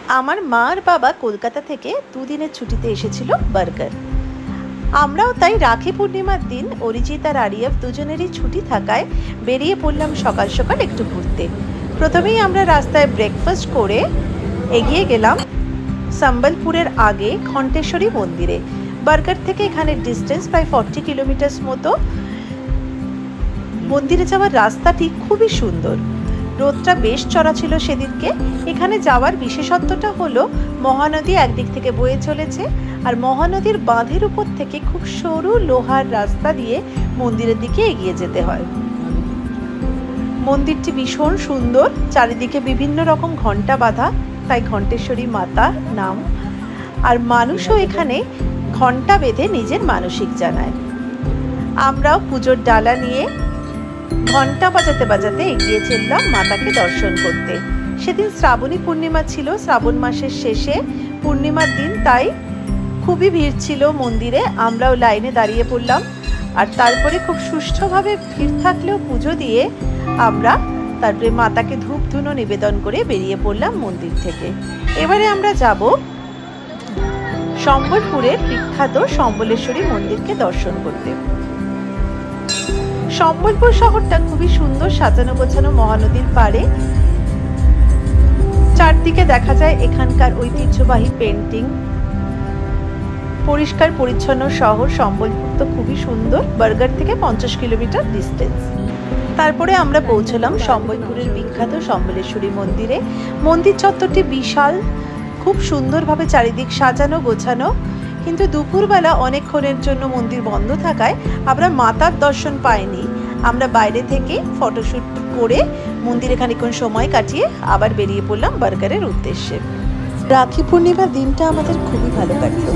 আমার মা আর বাবা কলকাতা থেকে দুদিনের ছুটিতে এসেছিল বার্গার। আমরাও তাই রাখি পূর্ণিমার দিন অরিজিৎ আর আরিয়াফ দুজনেরই ছুটি থাকায় বেরিয়ে পড়লাম সকাল সকাল একটু ঘুরতে। প্রথমেই আমরা রাস্তায় ব্রেকফাস্ট করে এগিয়ে গেলাম সম্বলপুরের আগে ঘণ্টেশ্বরী মন্দিরে। বার্গার থেকে এখানে ডিস্টেন্স প্রায় 40 কিলোমিটার মতো। মন্দিরে যাওয়ার রাস্তাটি খুবই সুন্দর, রোদটা বেশ চড়া ছিল সেদিনকে। এখানে যাওয়ার বিশেষত্বটা হলো মহানদী একদিক থেকে বয়ে চলেছে আর মহানদীর বাঁধের উপর থেকে খুব সরু লোহার রাস্তা দিয়ে মন্দিরের দিকে এগিয়ে যেতে হয়। মন্দিরটি ভীষণ সুন্দর, চারিদিকে বিভিন্ন রকম ঘণ্টা বাঁধা, তাই ঘণ্টেশ্বরী মাতা নাম। আর মানুষও এখানে ঘণ্টা বেঁধে নিজের মানসিক জানায়। আমরাও পুজোর ডালা নিয়ে ঘণ্টা বাজাতে বাজাতে এগিয়ে চললাম মাতাকে দর্শন করতে। সেদিন শ্রাবণী পূর্ণিমা ছিল, শ্রাবণ মাসের শেষে পূর্ণিমার দিন, তাই খুবই ভিড় ছিল মন্দিরে। আমরাও লাইনে দাঁড়িয়ে পড়লাম আর তারপরে খুব সুষ্ঠুভাবে ভিড় থাকলেও পুজো দিয়ে আমরা তারপরে মাতাকে ধূপ ধুনো নিবেদন করে বেরিয়ে পড়লাম মন্দির থেকে। এবারে আমরা যাব সম্বলপুরের বিখ্যাত সম্বলেশ্বরী মন্দিরকে দর্শন করতে। সম্বলপুর শহরটা খুবই সুন্দর, সাজানো গোছানো মহানদীর পাড়ে। চারদিকে দেখা যায় এখানকার ঐতিহ্যবাহী পেন্টিং। পরিষ্কার পরিচ্ছন্ন শহর সম্বলপুর তো খুবই সুন্দর। বার্গার থেকে 50 কিলোমিটার ডিস্টেন্স। তারপরে আমরা পৌঁছলাম সম্বলপুরের বিখ্যাত সম্বলেশ্বরী মন্দিরে। মন্দির চত্বরটি বিশাল, খুব সুন্দরভাবে চারিদিক সাজানো গোছানো। কিন্তু দুপুরবেলা অনেকক্ষণের জন্য মন্দির বন্ধ থাকায় আমরা মাতার দর্শন পাইনি। আমরা বাইরে থেকে ফটোশ্যুট করে মন্দিরে খানিকক্ষণ সময় কাটিয়ে আবার বেরিয়ে পড়লাম বার্গারের উদ্দেশ্যে। রাখি পূর্ণিমার দিনটা আমাদের খুবই ভালো কাটলো।